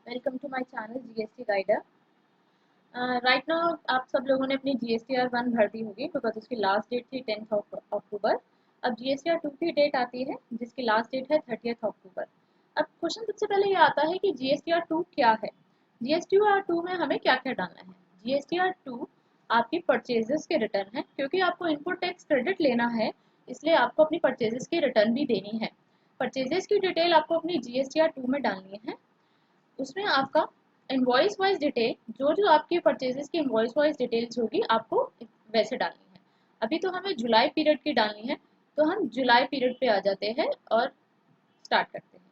Welcome to my channel GST guider. Right now आप सब लोगों ने अपनी GSTR 1 भर दी होगी बिकॉज उसकी लास्ट डेट थी 10th अक्टूबर। अब GSTR 2 की डेट आती है जिसकी लास्ट डेट है 30th अक्टूबर। अब क्वेश्चन सबसे पहले ये आता है कि GSTR 2 क्या है। GSTR 2 में हमें क्या क्या डालना है। GSTR 2 आपकी परचेजेस के रिटर्न है, क्योंकि आपको इनपुट टैक्स क्रेडिट लेना है इसलिए आपको अपनी परचेजेस की रिटर्न भी देनी है। परचेजेस की डिटेल आपको अपनी GSTR 2 में डालनी है। उसमें आपका इनवॉइस वाइज डिटेल, जो जो आपकी परचेजेस की इनवॉइस वाइज डिटेल्स होगी आपको वैसे डालनी है। अभी तो हमें जुलाई पीरियड की डालनी है, तो हम जुलाई पीरियड पे आ जाते हैं और स्टार्ट करते हैं।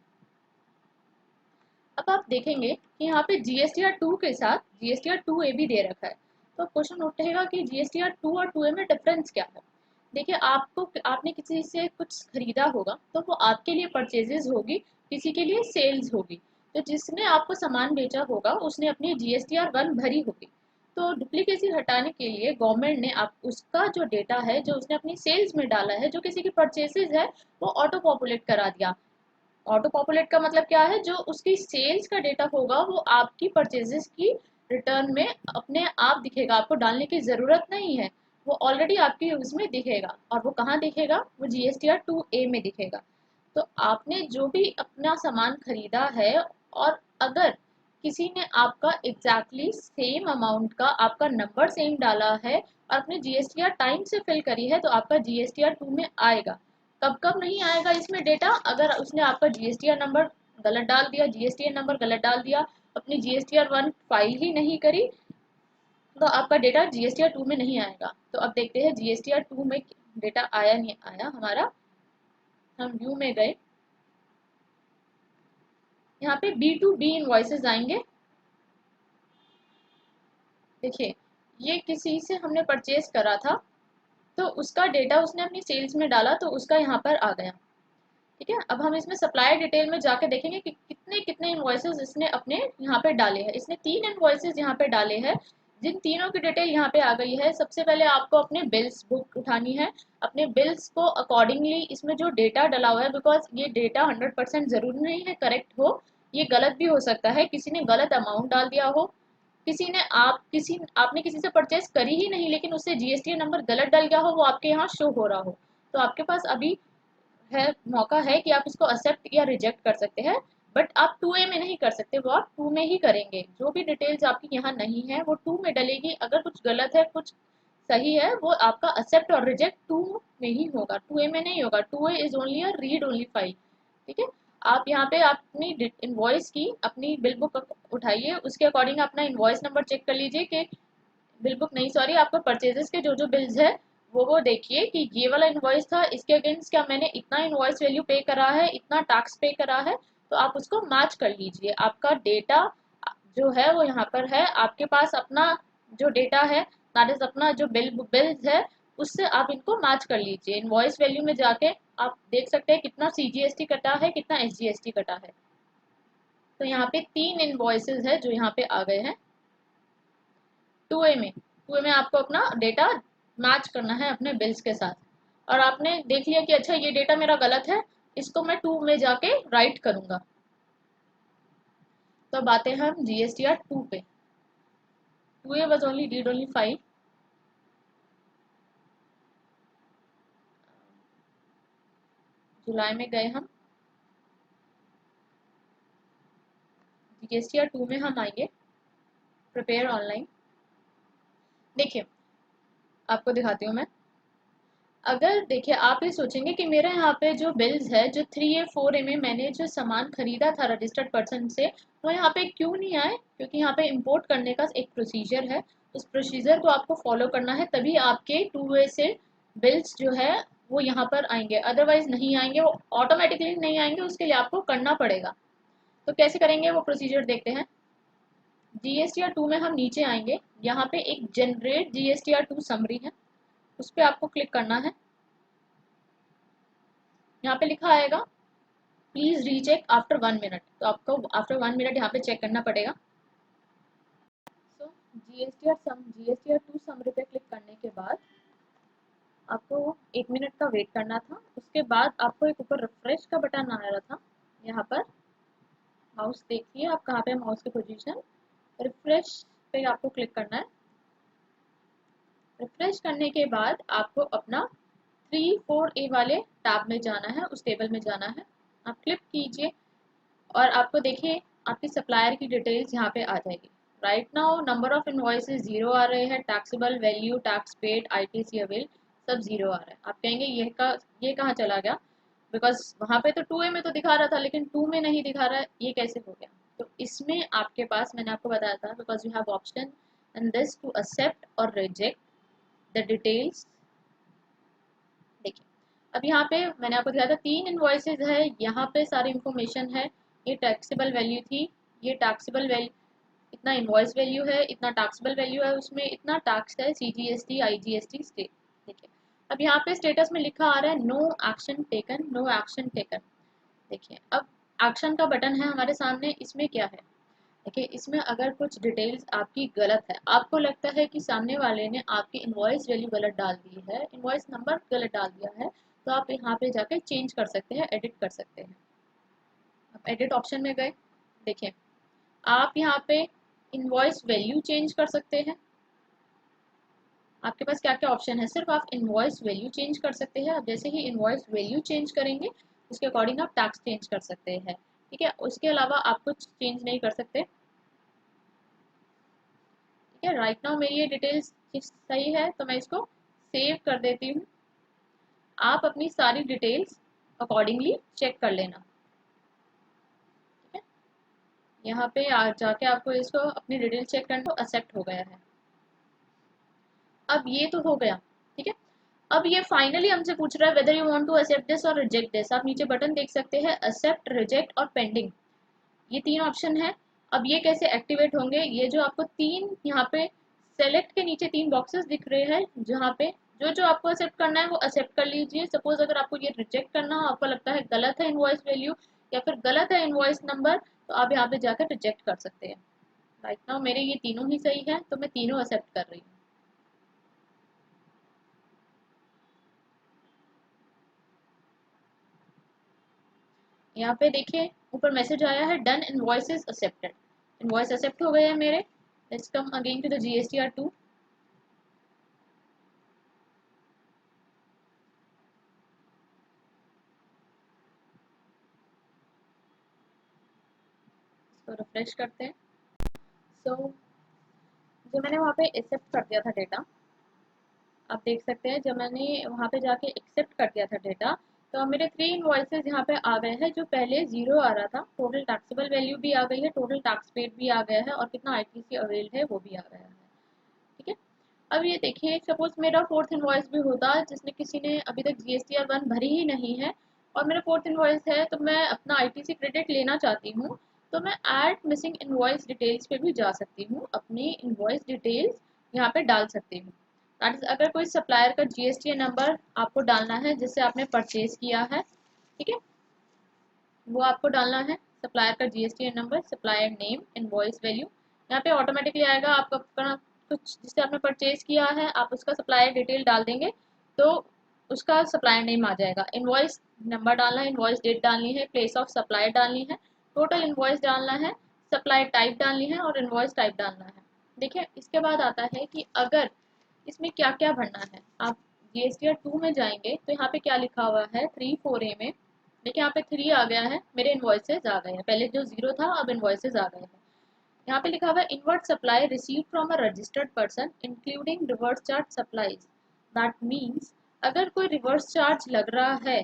अब आप देखेंगे कि यहाँ पे GSTR 2 के साथ GSTR 2A भी दे रखा है। तो क्वेश्चन उठेगा कि GSTR 2 और 2A में डिफरेंस क्या है। देखिए, आपने किसी से कुछ खरीदा होगा तो वो आपके लिए परचेजेस होगी, किसी के लिए सेल्स होगी। तो जिसने आपको सामान बेचा होगा उसने अपनी GSTR 1 भरी होगी। तो डुप्लीकेसी हटाने के लिए गवर्नमेंट ने आप उसका जो डेटा है जो उसने अपनी सेल्स में डाला है, जो किसी की परचेसेस है, वो ऑटो पॉपुलेट करा दिया। ऑटो पॉपुलेट का मतलब क्या है, जो उसकी सेल्स का डेटा होगा वो आपकी परचेजेस की रिटर्न में अपने आप दिखेगा, आपको डालने की ज़रूरत नहीं है। वो ऑलरेडी आपकी उसमें दिखेगा। और वो कहाँ दिखेगा, वो GSTR 2A में दिखेगा। तो आपने जो भी अपना सामान खरीदा है, और अगर किसी ने आपका एग्जैक्टली सेम अमाउंट का आपका नंबर सेम डाला है और अपने GSTR टाइम से फिल करी है, तो आपका GSTR 2 में आएगा। कब कब नहीं आएगा इसमें डेटा, अगर उसने आपका GSTR नंबर गलत डाल दिया, GSTN नंबर गलत डाल दिया, अपनी GSTR 1 फाइल ही नहीं करी, तो आपका डेटा GSTR 2 में नहीं आएगा। तो अब देखते हैं GSTR 2 में डेटा आया नहीं आया हमारा। हम व्यू में गए, यहाँ पे B2B इनवॉइसेस आएंगे। देखिए, ये किसी से हमने परचेज करा था, तो उसका डेटा उसने अपनी सेल्स में डाला, तो उसका यहाँ पर आ गया। ठीक है, अब हम इसमें सप्लाई डिटेल में जाके देखेंगे कि कितने कितने इनवॉइसेस इसने अपने यहाँ पे डाले हैं। इसने 3 इनवॉइसेस यहाँ पे डाले हैं, जिन तीनों की डिटेल यहाँ पे आ गई है। सबसे पहले आपको अपने बिल्स बुक उठानी है। अपने बिल्स को अकॉर्डिंगली इसमें जो डेटा डला हुआ है, बिकॉज ये डेटा 100% जरूरी नहीं है करेक्ट हो, ये गलत भी हो सकता है। किसी ने गलत अमाउंट डाल दिया हो, किसी आपने किसी से परचेज करी ही नहीं लेकिन उससे GST नंबर गलत डल गया हो, वो आपके यहाँ शो हो रहा हो, तो आपके पास अभी है मौका है कि आप इसको एक्सेप्ट या रिजेक्ट कर सकते हैं। बट आप 2A में नहीं कर सकते, वो आप 2 में ही करेंगे। जो भी डिटेल्स आपकी यहाँ नहीं है वो 2 में डलेगी। अगर कुछ गलत है कुछ सही है, वो आपका एक्सेप्ट और रिजेक्ट 2 में ही होगा, 2A में नहीं होगा। 2A is only a read only file. ठीक है, आप यहाँ पे अपनी इनवॉइस की अपनी बिल बुक उठाइए, उसके अकॉर्डिंग अपना इनवॉइस नंबर चेक कर लीजिए कि बिल बुक नहीं, सॉरी, आपको परचेजेस के जो जो बिल्स है वो देखिए कि ये वाला इनवॉइस था, इसके अगेंस्ट क्या मैंने इतना इनवॉइस वैल्यू पे करा है, इतना टैक्स पे करा है। तो आप उसको मैच कर लीजिए। आपका डेटा जो है वो यहाँ पर है, आपके पास अपना जो डेटा है, दैट इज अपना जो बिल्स है, उससे आप इनको मैच कर लीजिए। इनवॉइस वैल्यू में जाके आप देख सकते हैं कितना CGST कटा है, कितना SGST कटा है। तो यहाँ पे 3 इनवॉइसेस है जो यहाँ पे आ गए हैं 2A में आपको अपना डेटा मैच करना है अपने बिल्स के साथ। और आपने देख लिया कि अच्छा ये डेटा मेरा गलत है, इसको मैं 2 में जाके राइट करूंगा। तो अब आते हैं हम GSTR 2 पे। 2A was only read only file. जुलाई में गए हम, GSTR 2 में हम आएंगे, प्रिपेयर ऑनलाइन। देखिए, आपको दिखाती हूँ मैं। अगर देखिए, आप ये सोचेंगे कि मेरे यहाँ पे जो बिल्स है, जो 3A 4A में मैंने जो सामान खरीदा था रजिस्टर्ड पर्सन से, वो यहाँ पे क्यों नहीं आए, क्योंकि यहाँ पे इंपोर्ट करने का एक प्रोसीजर है। उस प्रोसीजर को आपको फॉलो करना है, तभी आपके 2A से बिल्स जो है वो यहाँ पर आएंगे, अदरवाइज नहीं आएंगे, वो ऑटोमेटिकली नहीं आएंगे, उसके लिए आपको करना पड़ेगा। तो कैसे करेंगे वो प्रोसीजर देखते हैं। GSTR 2 में हम नीचे आएंगे, यहाँ पे एक जनरेट GSTR 2 समरी है, उस पर आपको क्लिक करना है। यहाँ पे लिखा आएगा प्लीज रीचेक आफ्टर 1 मिनट, तो आपको आफ्टर 1 मिनट यहाँ पे चेक करना पड़ेगा। सो GSTR 2 समरी पे क्लिक करने के बाद आपको 1 मिनट का वेट करना था। उसके बाद आपको एक ऊपर रिफ्रेश का बटन आ रहा था यहाँ पर, माउस देखिए आप कहाँ पे माउस की पोजीशन, रिफ्रेश पे आपको क्लिक करना है। रिफ्रेश करने के बाद आपको अपना 3-4A वाले टैब में जाना है, उस टेबल में जाना है। आप क्लिक कीजिए और आपको देखिए आपकी सप्लायर की डिटेल्स यहाँ पे आ जाएगी। Right now number of invoices 0 आ रहे हैं, taxable value, tax paid, ITC avail सब 0 आ रहा है। आप कहेंगे ये कहाँ चला गया, बिकॉज वहाँ पे तो 2A में तो दिखा रहा था लेकिन 2 में नहीं दिखा रहा है, ये कैसे हो गया। तो इसमें आपके पास मैंने आपको बताया था, because you have option in this to accept और रिजेक्ट द डिटेल्स। देखिए अब यहाँ पे मैंने आपको दिखाया था 3 इनवॉइसेज है, यहाँ पे सारी इंफॉर्मेशन है। ये टैक्सेबल वैल्यू थी, ये टैक्सेबल वैल्यू, इतना इनवॉइस वैल्यू है, इतना टैक्सेबल वैल्यू है, उसमें इतना टैक्स है, सीजीएसटी, आईजीएसटी, स्टेट। देखिए अब यहाँ पे स्टेटस में लिखा आ रहा है no action taken, no action taken. देखिए अब एक्शन का बटन है हमारे सामने, इसमें क्या है, देखिए इसमें अगर कुछ डिटेल्स आपकी गलत है, आपको लगता है कि सामने वाले ने आपकी इनवॉइस वैल्यू गलत डाल दी है, इनवॉइस नंबर गलत डाल दिया है, तो आप यहाँ पे जाके चेंज कर सकते हैं, एडिट कर सकते हैं। आप एडिट ऑप्शन में गए, देखिए आप यहाँ पे इनवॉइस वैल्यू चेंज कर सकते हैं। आपके पास क्या क्या ऑप्शन है, सिर्फ आप इनवॉइस वैल्यू चेंज कर सकते हैं। आप जैसे ही इनवॉइस वैल्यू चेंज करेंगे उसके अकॉर्डिंग आप टैक्स चेंज कर सकते हैं, ठीक है। उसके अलावा आप कुछ चेंज नहीं कर सकते, ठीक है। राइट नाउ मेरी ये डिटेल्स सही है तो मैं इसको सेव कर देती हूँ। आप अपनी सारी डिटेल्स अकॉर्डिंगली चेक कर लेना, ठीक है। यहाँ पे जाके आपको इसको अपनी डिटेल चेक करना, तो एक्सेप्ट हो गया है। अब ये तो हो गया, ठीक है। अब ये फाइनली हमसे पूछ रहा है whether you want to accept this और रिजेक्ट दिस। आप नीचे बटन देख सकते हैं, एक्सेप्ट, रिजेक्ट और पेंडिंग, ये 3 ऑप्शन है। अब ये कैसे एक्टिवेट होंगे, ये जो आपको 3 यहाँ पे सेलेक्ट के नीचे 3 बॉक्सेस दिख रहे हैं, जहाँ पे जो जो आपको एक्सेप्ट करना है वो एक्सेप्ट कर लीजिए। सपोज अगर आपको ये रिजेक्ट करना हो, आपको लगता है गलत है इनवॉइस वैल्यू या फिर गलत है इनवॉइस नंबर, तो आप यहाँ पे जाकर रिजेक्ट कर सकते हैं। राइट नाउ मेरे ये तीनों ही सही है तो मैं तीनों एक्सेप्ट कर रही हूँ। यहाँ पे देखिए ऊपर मैसेज आया है done, invoices accepted, invoice accept हो गए हैं मेरे। Let's come again to the GSTR2। इसको रिफ्रेश करते हैं। सो जो मैंने वहाँ पे एक्सेप्ट कर दिया था डेटा, आप देख सकते हैं जब मैंने वहाँ पे जाके एक्सेप्ट कर दिया था डेटा, तो अब मेरे 3 इनवॉइसेस यहाँ पे आ गए हैं। जो पहले 0 आ रहा था, टोटल टैक्सेबल वैल्यू भी आ गई है, टोटल टैक्स पेड भी आ गया है और कितना आईटीसी अवेल है वो भी आ गया है, ठीक है। अब ये देखिए सपोज मेरा 4th इनवॉइस भी होता जिसमें किसी ने अभी तक GSTR1 भरी ही नहीं है और मेरा 4th इनवॉइस है, तो मैं अपना आईटीसी क्रेडिट लेना चाहती हूँ, तो मैं ऐड मिसिंग इनवॉइस डिटेल्स पे भी जा सकती हूँ, अपनी इनवॉइस डिटेल्स यहाँ पे डाल सकती हूँ। दैट इज अगर कोई सप्लायर का GST नंबर आपको डालना है जिससे आपने परचेज किया है, ठीक है, वो आपको डालना है। सप्लायर का GST number, supplier name, invoice value, यहाँ पे ऑटोमेटिकली आएगा। आप अपना कुछ जिससे आपने परचेज किया है आप उसका सप्लायर डिटेल डाल देंगे तो उसका सप्लायर नेम आ जाएगा। इनवॉइस नंबर डालना है, इनवॉइस डेट डालनी है, प्लेस ऑफ सप्लायर डालनी है, टोटल इनवॉइस डालना है, सप्लायर टाइप डालनी है और इनवॉइस टाइप डालना है। देखिए इसके बाद आता है कि अगर इसमें क्या क्या भरना है। आप GSTR2 में जाएंगे तो यहाँ पे क्या लिखा हुआ है 3-4A में, देखिए यहाँ पे 3 आ गया है, मेरे इनवॉइसेज आ गए हैं, पहले जो 0 था अब इनवॉइसेज आ गए हैं। यहाँ पे लिखा हुआ है inward supply receive from a registered person including reverse charge supplies. That means अगर कोई रिवर्स चार्ज लग रहा है,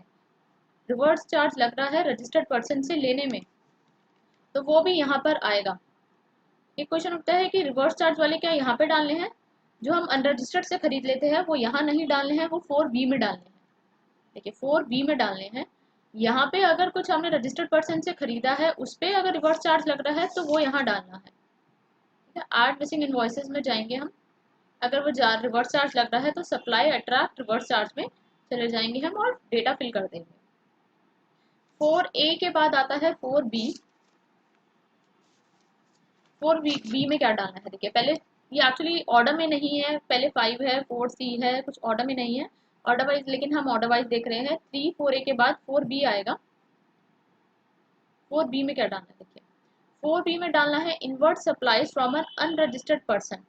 रिवर्स चार्ज लग रहा है रजिस्टर्ड पर्सन से लेने में, तो वो भी यहाँ पर आएगा। एक क्वेश्चन उठता है कि रिवर्स चार्ज वाले क्या यहाँ पे डालने हैं, जो हम अनरजिस्टर्ड से खरीद लेते हैं वो यहाँ नहीं डालने हैं, वो 4B में डालने हैं। देखिए 4B में डालने हैं। यहाँ पे अगर कुछ हमने रजिस्टर्ड पर्सन से खरीदा है उस पर अगर रिवर्स चार्ज लग रहा है तो वो यहाँ डालना है, ठीक है। 8 मिसिंग इनवॉइसेज में जाएंगे हम। अगर वो रिवर्स चार्ज लग रहा है तो सप्लाई अट्रैक्ट रिवर्स चार्ज में चले जाएंगे हम और डेटा फिल कर देंगे। 4A के बाद आता है 4B। 4B में क्या डालना है, देखिए पहले ये एक्चुअली ऑर्डर में नहीं है, पहले 5 है, 4C है, कुछ ऑर्डर में नहीं है, ऑर्डर वाइज, लेकिन हम ऑर्डर वाइज देख रहे हैं। 3-4A के बाद 4B आएगा। 4B में क्या डालना है, देखिए 4B में डालना है inward supplies from N unregistered person.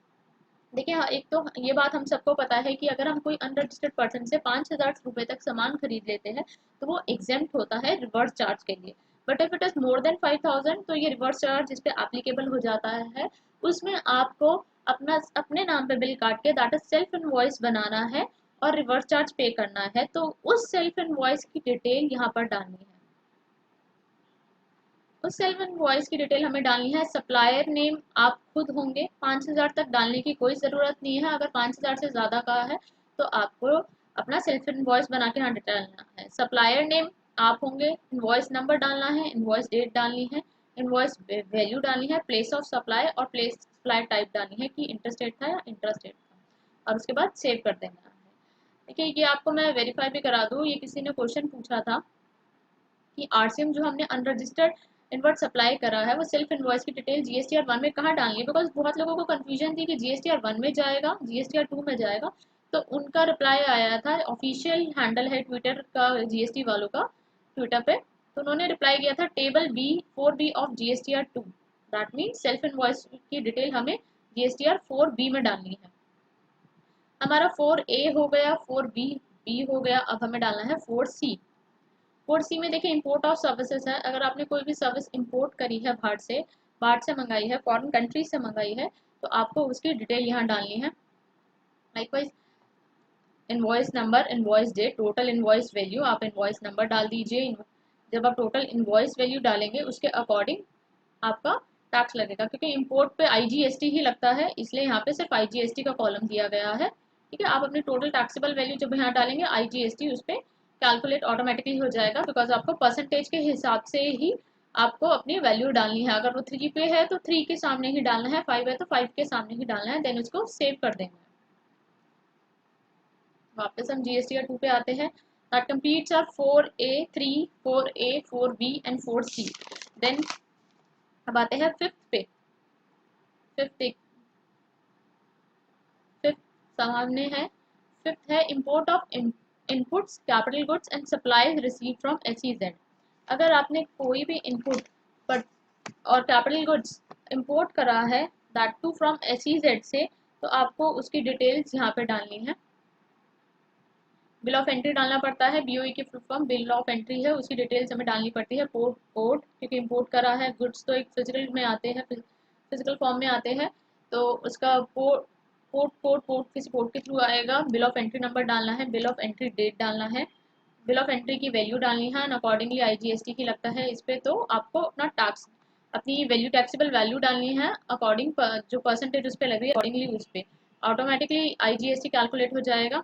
देखिए हाँ, एक तो ये बात हम सबको पता है कि अगर हम कोई अनरजिस्टर्ड पर्सन से 5,000 रुपये तक सामान खरीद लेते हैं तो वो एग्जेम्प्ट होता है रिवर्स चार्ज के लिए। But if it is more than 5,000 तो ये रिवर्स चार्ज इस पे एप्लीकेबल हो जाता है। उसमें आपको अपने नाम पे बिल काट के दैट इज सेल्फ इनवॉइस बनाना है और रिवर्स चार्ज पे करना है। तो उस सेल्फ इनवॉइस की डिटेल यहाँ पर डालनी है। उस सेल्फ इनवॉइस की डिटेल हमें डालनी है। सप्लायर नेम आप खुद होंगे, 5,000 तक डालने की कोई ज़रूरत नहीं है। अगर 5,000 से ज़्यादा का है तो आपको अपना सेल्फ इनवॉइस बना के यहाँ डालना है। सप्लायर नेम आप होंगे, इनवॉइस नंबर डालना है, इनवॉइस डेट डालनी है, इनवॉइस वैल्यू डालनी है, प्लेस ऑफ सप्लाई और प्लेस सप्लाई टाइप डालनी है कि इंटरस्टेट था या इंट्रास्टेट था, और उसके बाद सेव कर देना है। देखिए ये आपको मैं वेरीफाई भी करा दूँ, ये किसी ने क्वेश्चन पूछा था कि आरसीएम जो हमने अनरजिस्टर्ड इनवर्ट सप्लाई करा है वो सेल्फ इनवॉइस की डिटेल जीएसटीआर 1 में कहाँ डालनी है। बिकॉज बहुत लोगों को कंफ्यूजन थी कि जीएसटीआर 1 में जाएगा, जीएसटीआर 2 में जाएगा। तो उनका रिप्लाई आया था, ऑफिशियल हैंडल है ट्विटर का जीएसटी वालों का ट्विटर पे, तो उन्होंने रिप्लाई किया था table B 4B of GSTR 2। That mean self invoice की डिटेल हमें जीएसटीआर 4B में डालनी है। हमारा 4A हो गया, 4B हो गया, अब हमें डालना है 4C। 4C में देखिए इंपोर्ट ऑफ सर्विसेज है। अगर आपने कोई भी सर्विस इंपोर्ट करी है बाहर से मंगाई है, फॉरेन कंट्री से मंगाई है, तो आपको उसकी डिटेल यहाँ डालनी है। Likewise invoice number, invoice date, total invoice value, आप इनवॉइस नंबर डाल दीजिए। जब आप टोटल इनवॉइस वैल्यू डालेंगे उसके अकॉर्डिंग आपका टैक्स लगेगा, क्योंकि इंपोर्ट पे आईजीएसटी ही लगता है, इसलिए यहाँ पे सिर्फ आईजीएसटी का कॉलम दिया गया है। ठीक है, आप अपनी टोटल टैक्सेबल वैल्यू जब यहाँ डालेंगे आईजीएसटी उस पर कैलकुलेट ऑटोमेटिकली हो जाएगा। बिकॉज आपको परसेंटेज के हिसाब से ही आपको अपनी वैल्यू डालनी है। अगर वो 3 पे है तो 3 के सामने ही डालना है, 5 है तो 5 के सामने ही डालना है, देन उसको सेव कर देंगे। वापस हम जीएसटीआर 2 पे आते हैं। That completes our 4A 3 4A 4B and 4C। Then अब आते हैं फिफ्थ पे। फिफ्थ फिफ्थ सामने है। फिफ्थ है import of inputs, capital goods and supplies receive from SEZ. अगर आपने कोई भी इनपुट पर और कैपिटल गुड्स इंपोर्ट करा है दैट टू फ्रॉम एचईजेड से, तो आपको उसकी डिटेल्स यहाँ पे डालनी है। बिल ऑफ एंट्री डालना पड़ता है, बीओई की full form bill of entry है, उसकी डिटेल्स हमें डालनी पड़ती है। पोर्ट कोड, क्योंकि इंपोर्ट करा है, गुड्स तो एक फिजिकल में आते हैं, फिजिकल फॉर्म में आते हैं, तो उसका पोर्ट किसी पोर्ट के थ्रू आएगा। बिल ऑफ एंट्री नंबर डालना है, बिल ऑफ एंट्री डेट डालना है, बिल ऑफ एंट्री की वैल्यू डालनी है, एंड अकॉर्डिंगली आईजीएसटी की लगता है इस पे, तो आपको अपना टैक्स अपनी वैल्यू टैक्सेबल वैल्यू डालनी है अकॉर्डिंग जो परसेंटेज उस पर लग रही है अकॉर्डिंगली उस पर ऑटोमेटिकली आईजीएसटी कैलकुलेट हो जाएगा।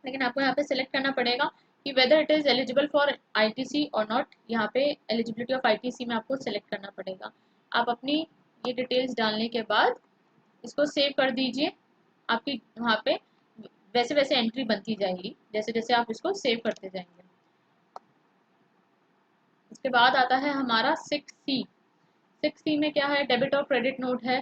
लेकिन आपको यहाँ पे सिलेक्ट करना पड़ेगा कि whether it is eligible for ITC और नॉट। यहाँ पे एलिजिबिलिटी ऑफ आईटीसी में आपको सिलेक्ट करना पड़ेगा। आप अपनी ये डिटेल्स डालने के बाद इसको सेव कर दीजिए। आपकी वहाँ पे वैसे वैसे एंट्री बनती जाएगी जैसे जैसे आप इसको सेव करते जाएंगे। उसके बाद आता है हमारा 6C। 6C में क्या है, डेबिट और क्रेडिट नोट है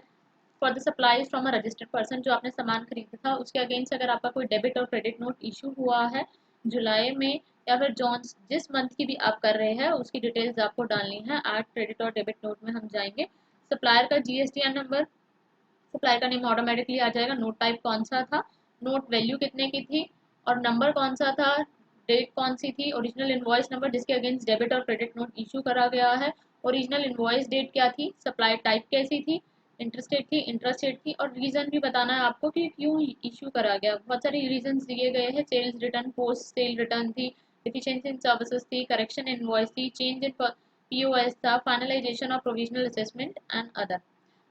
for the supplies from a registered person. जो आपने सामान खरीदा था उसके अगेंस्ट अगर आपका कोई डेबिट और क्रेडिट नोट इशू हुआ है जुलाई में या फिर जॉन जिस मंथ की भी आप कर रहे हैं उसकी डिटेल्स आपको डालनी है। आज क्रेडिट और डेबिट नोट में हम जाएंगे। सप्लायर का जीएसटीआर नंबर, सप्लायर का नेम ऑटोमेटिकली आ जाएगा। नोट टाइप कौन सा था, नोट वैल्यू कितने की थी और नंबर कौन सा था, डेट कौन सी थी, ओरिजिनल इनवॉइस नंबर जिसके अगेंस्ट डेबिट और क्रेडिट नोट इशू करा गया है, ओरिजिनल इनवॉइस डेट क्या थी, सप्लाई टाइप कैसी थी, इंटरेस्टेड थी और रीजन भी बताना है आपको कि क्यों इशू करा गया। बहुत सारे रीजन दिए गए हैं, sales return, post sale return थी, डिफिशियंसी इन सर्विसेज थी, करेक्शन इनवॉइस थी, चेंज इन पीओएस था, finalisation of provisional assessment and other.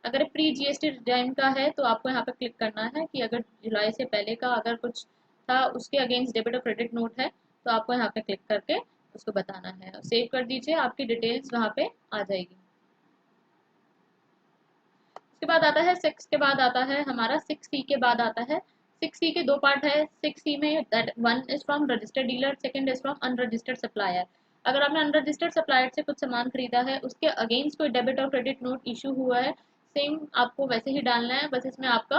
अगर प्री जीएसटी रिटर्न का है तो आपको यहाँ पे क्लिक करना है कि अगर जुलाई से पहले का अगर कुछ था उसके अगेंस्ट डेबिट और क्रेडिट नोट है तो आपको यहाँ पे क्लिक करके उसको बताना है। सेव कर दीजिए, आपकी डिटेल्स वहाँ पे आ जाएगी। उसके बाद आता है 6 के बाद आता है हमारा 6C के बाद आता है। 6C के दो पार्ट है। 6C में that one is from registered dealer, second is from unregistered supplier. अगर आपने अनरजिस्टर्ड सप्लायर से कुछ सामान खरीदा है उसके अगेंस्ट कोई डेबिट और क्रेडिट नोट इशू हुआ है, सेम आपको वैसे ही डालना है, बस इसमें आपका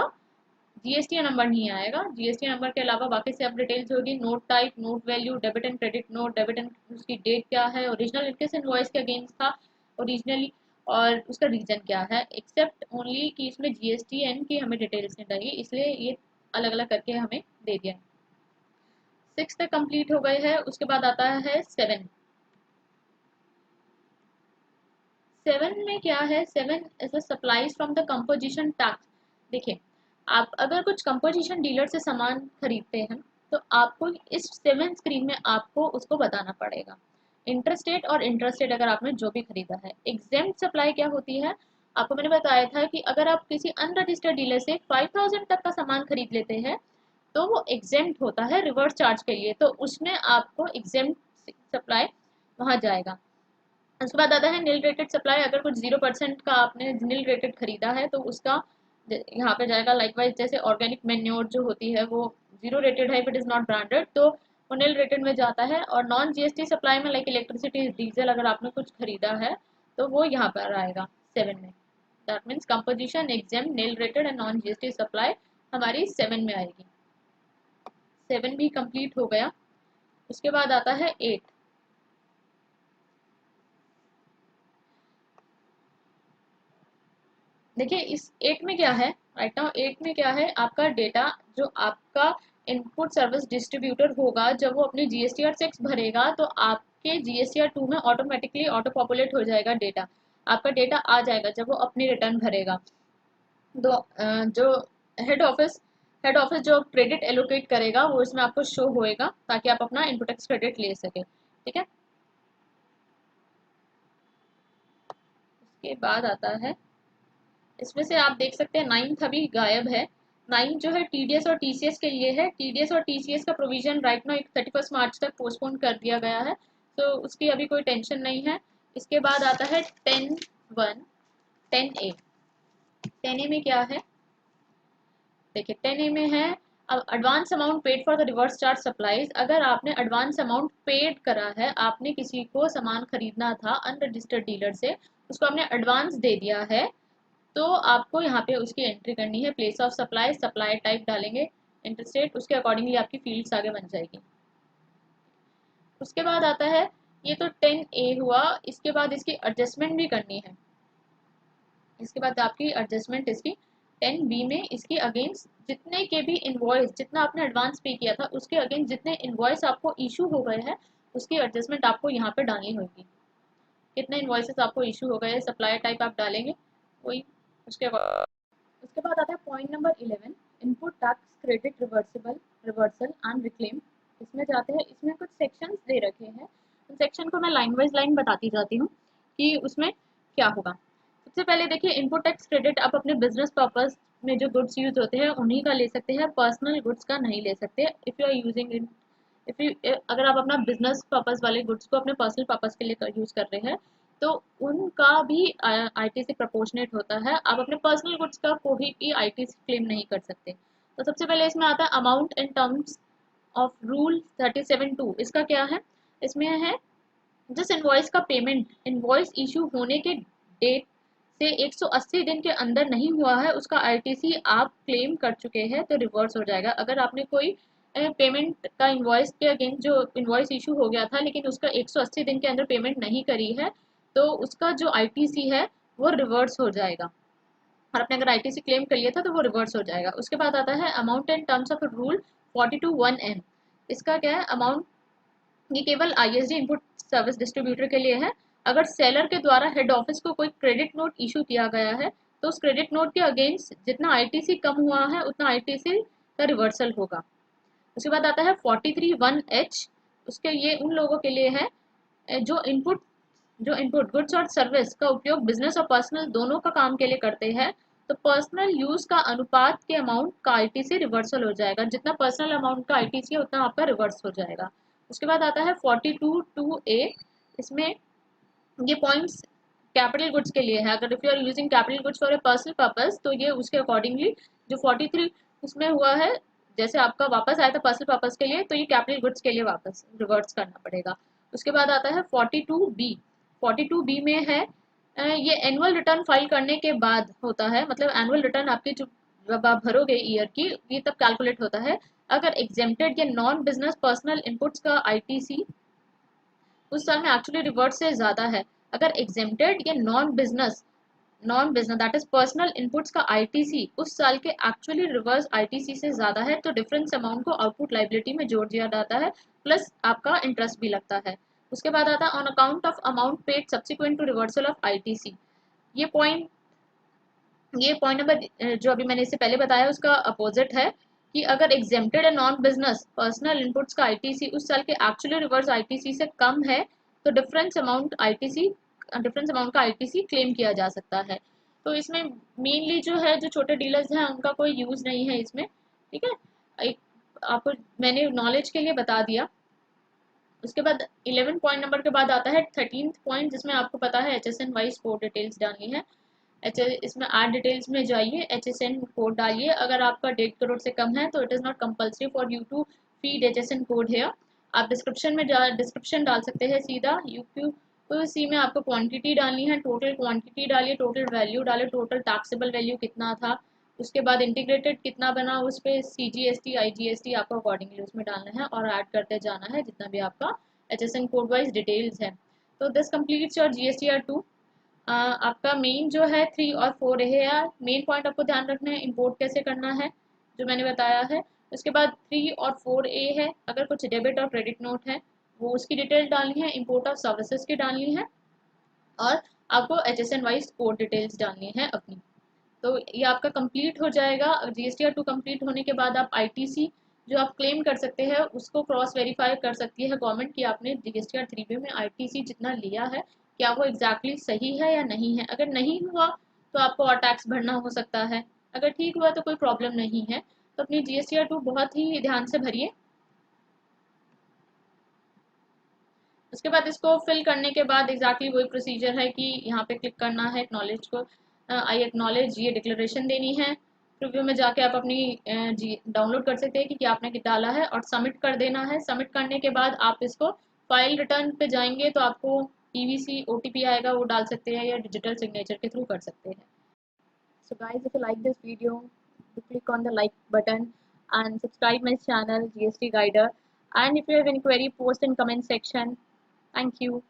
जीएसटी नंबर नहीं आएगा। जीएसटी नंबर के अलावा बाकी सब डिटेल्स होगी, note type, note value, debit and credit note, debit and उसकी डेट क्या है, ओरिजिनल किस इनवॉइस के अगेंस्ट था ओरिजिनली, और उसका रीजन क्या है, एक्सेप्ट ओनली कि इसमें GSTN की हमें डिटेल्स नहीं डाली, इसलिए ये अलग अलग करके हमें दे दिया। 6 तक कंप्लीट हो गए हैं। उसके बाद आता है 7। 7 में क्या है, 7 is the supplies from the composition tax. देखिए, आप अगर कुछ कंपोजिशन डीलर से सामान खरीदते हैं तो आपको इस 7 स्क्रीन में आपको उसको बताना पड़ेगा। इंटरस्टेट और इंटरस्टेट अगर आपने जो भी खरीदा है। एग्जेम्प्ट सप्लाई क्या होती है, आपको मैंने बताया था कि अगर आप किसी अनरजिस्टर्ड डीलर से 5000 तक का सामान खरीद लेते हैं तो वो एग्जेम्प्ट होता है रिवर्स चार्ज के लिए, तो उसमें आपको एग्जेम्प्ट सप्लाई वहां जाएगा। उसके बाद आता है नील रेटेड सप्लाई। अगर कुछ 0% का आपने नील रेटेड खरीदा है तो उसका यहाँ पे जाएगा। लाइकवाइज जैसे ऑर्गेनिक मेन्योर जो होती है वो 0 रेटेड है, if it is not branded, तो वो नील रेटेड में जाता है। और नॉन GST सप्लाई में लाइक इलेक्ट्रिसिटी, डीजल, अगर आपने कुछ खरीदा है तो वो यहाँ पर आएगा 7 में। That means composition, exempt, nil rated and non GST supply हमारी 7 में आएगी। 7 भी कंप्लीट हो गया। उसके बाद आता है 8। देखिए इस 8 में क्या है, राइट नाउ 8 में क्या है, आपका डेटा जो आपका इनपुट सर्विस डिस्ट्रीब्यूटर होगा, जब वो अपनी GSTR 6 भरेगा तो आपके GSTR 2 में ऑटोमेटिकली ऑटो पॉपुलेट हो जाएगा डेटा। आपका डेटा आ जाएगा जब वो अपनी रिटर्न भरेगा। तो जो हेड ऑफिस जो क्रेडिट एलोकेट करेगा वो इसमें आपको शो होएगा ताकि आप अपना इनपुट टैक्स क्रेडिट ले सके। ठीक है, उसके बाद आता है, इसमें से आप देख सकते हैं 9th अभी गायब है। 9 जो है TDS और TCS के लिए है। TDS और TCS का प्रोविजन राइट नाउ 31 मार्च तक पोस्टपोन कर दिया गया है, तो उसकी अभी कोई टेंशन नहीं है। इसके बाद आता है 10(1), 10A। 10A में क्या है, देखिए 10A में है अब advance amount paid for the reverse charge supplies. अगर आपने एडवांस अमाउंट पेड करा है, आपने किसी को सामान खरीदना था अनरजिस्टर्ड डीलर से, उसको आपने एडवांस दे दिया है, तो आपको यहाँ पे उसकी एंट्री करनी है। Place of supply, supply type डालेंगे, इंटरस्टेट, उसके अकॉर्डिंगली आपकी फील्ड्स आगे बन जाएगी। उसके बाद आता है, ये तो 10A हुआ। इसके बाद इसकी एडजस्टमेंट भी करनी है। इसके बाद आपकी एडजस्टमेंट इसकी 10B में, इसकी अगेंस्ट जितने के भी इनवॉइस, जितना आपने एडवांस पे किया था उसके अगेंस्ट जितने इनवॉइस आपको इशू हो गए हैं उसकी एडजस्टमेंट आपको यहाँ पे डालनी होगी। कितने इनवॉइसेस आपको इशू हो गए, सप्लाई टाइप आप डालेंगे वही। उसके बाद आता है point number 11, input tax credit reversal and reclaim. इसमें जाते हैं, इसमें कुछ सेक्शंस दे रखे हैं, उन सेक्शन को मैं लाइन वाइज लाइन बताती जाती हूँ कि उसमें क्या होगा। सबसे पहले देखिए, इनपुट टैक्स क्रेडिट आप अपने बिजनेस पर्पज में जो गुड्स यूज होते हैं उन्हीं का ले सकते हैं, पर्सनल गुड्स का नहीं ले सकते। If you are using if you, अगर आप अपना बिजनेस पर्पज वाले गुड्स को अपने पर्सनल पर्पज के लिए यूज कर रहे हैं तो उनका भी IT से प्रोपोर्शनेट होता है। आप अपने पर्सनल गुड्स का कोई भी IT से क्लेम नहीं कर सकते। तो सबसे पहले इसमें आता है amount in terms of rule 37(2). इसका क्या है, इसमें है जिस इनवॉइस का पेमेंट इनवॉइस इशू होने के डेट से 180 दिन के अंदर नहीं हुआ है उसका ITC आप क्लेम कर चुके हैं तो रिवर्स हो जाएगा। अगर आपने कोई पेमेंट का इनवॉइस के अगेंस्ट जो इनवॉइस इशू हो गया था लेकिन उसका 180 दिन के अंदर पेमेंट नहीं करी है तो उसका जो ITC है वो रिवर्स हो जाएगा। और आपने अगर ITC क्लेम कर लिया था तो वो रिवर्स हो जाएगा। उसके बाद आता है amount in terms of rule 42(1)(m). इसका क्या है, अमाउंट ये केवल ISD इनपुट सर्विस डिस्ट्रीब्यूटर के लिए है। अगर सेलर के द्वारा हेड ऑफिस को कोई क्रेडिट नोट इशू किया गया है तो उस क्रेडिट नोट के अगेंस्ट जितना ITC कम हुआ है उतना ITC का रिवर्सल होगा। उसके बाद आता है 43(1)(h). उसके ये उन लोगों के लिए है जो इनपुट गुड्स और सर्विस का उपयोग बिजनेस और पर्सनल दोनों का काम के लिए करते हैं, तो पर्सनल यूज का अनुपात के अमाउंट का ITC रिवर्सल हो जाएगा। जितना पर्सनल अमाउंट का ITC है उतना आपका रिवर्स हो जाएगा। उसके बाद आता है 42(2)(a). इसमें ये पॉइंट्स कैपिटल गुड्स के लिए है। अगर if you are using capital goods for a personal purpose तो ये उसके अकॉर्डिंगली जो 43 उसमें हुआ है, जैसे आपका वापस आया था पर्सनल पर्पस के लिए तो ये कैपिटल गुड्स के लिए वापस रिवर्स करना पड़ेगा। उसके बाद आता है 42(b). 42(b) में है ये एनुअल रिटर्न फाइल करने के बाद होता है, मतलब एनुअल रिटर्न आपकी जो जब आप भरोगे ईयर की ये तब कैलकुलेट होता है। अगर एग्जेम्प्टेड या नॉन बिजनेस पर्सनल इनपुट्स का ITC उस साल में एक्चुअली रिवर्ट से ज़्यादा है, अगर एग्जेम्प्टेड या non business that is personal inputs का आईटीसी उस साल के एक्चुअली रिवर्स आईटीसी से ज्यादा है तो डिफरेंस अमाउंट को आउटपुट लाइबिलिटी में जोड़ दिया जाता है, प्लस आपका इंटरेस्ट भी लगता है। उसके बाद आता है on account of amount paid subsequent to reversal of ITC. ये पॉइंट ये पॉइंट नंबर जो अभी मैंने इससे पहले बताया उसका अपोजिट है कि अगर एग्जेम्प्टेड है नॉन बिजनेस पर्सनल इनपुट्स का आईटीसी उस साल के एक्चुअली रिवर्स आईटीसी से कम है तो डिफरेंस अमाउंट का आईटीसी क्लेम किया जा सकता है। तो इसमें मेनली जो है जो छोटे डीलर्स हैं उनका कोई यूज नहीं है इसमें, ठीक है। एक आपको मैंने नॉलेज के लिए बता दिया। उसके बाद 11 पॉइंट नंबर के बाद आता है 13th पॉइंट जिसमें आपको पता है HSN वाइज कोड डिटेल्स डालनी है। इसमें आर डिटेल्स में जाइए, HSN कोड डालिए। अगर आपका 1.5 करोड़ से कम है तो it is not compulsory for you to feed HSN code है। आप डिस्क्रिप्शन डाल सकते हैं सीधा। यूपीसी में आपको क्वांटिटी डालनी है, टोटल क्वांटिटी डालिए, टोटल वैल्यू डालिए, टोटल टैक्सेबल वैल्यू कितना था, उसके बाद इंटीग्रेटेड कितना बना उस पर CGST IGST आपको अकॉर्डिंगली उसमें डालना है और ऐड करते जाना है जितना भी आपका HSN कोड वाइज डिटेल्स है। तो दिस कंप्लीट्स योर GSTR2। आपका मेन जो है 3 और 4 है यार, मेन पॉइंट आपको ध्यान रखना है इंपोर्ट कैसे करना है जो मैंने बताया है। उसके बाद 3 और 4A है, अगर कुछ डेबिट और क्रेडिट नोट है वो उसकी डिटेल डालनी है, इंपोर्ट ऑफ सर्विसेज की डालनी है और आपको HSN वाइज कोड डिटेल्स डालनी है अपनी। तो ये आपका कंप्लीट हो जाएगा। GSTR2 कंप्लीट होने के बाद आप ITC जो आप क्लेम कर सकते हैं उसको क्रॉस वेरीफाई कर सकती है गवर्नमेंट कि आपने GSTR3 में ITC जितना लिया है क्या वो एग्जैक्टली सही है या नहीं है। अगर नहीं हुआ तो आपको और टैक्स भरना हो सकता है, अगर ठीक हुआ तो कोई प्रॉब्लम नहीं है। तो अपनी GSTR2 बहुत ही ध्यान से भरिए। उसके बाद इसको फिल करने के बाद एग्जैक्टली वही प्रोसीजर है कि यहाँ पे क्लिक करना है एक्नॉलेज को, आई एक्नॉलेज ये डिक्लेरेशन देनी है। प्रीव्यू में जाके आप अपनी डाउनलोड कर सकते हैं कि क्या आपने डाला है और सबमिट कर देना है। सबमिट करने के बाद आप इसको फाइल रिटर्न पे जाएंगे तो आपको PVC OTP आएगा वो डाल सकते हैं या डिजिटल सिग्नेचर के थ्रू कर सकते हैं। So guys, if you like this video, do click on the like button and subscribe my channel GST Guider. And if you have any query, post in comment section. Thank you.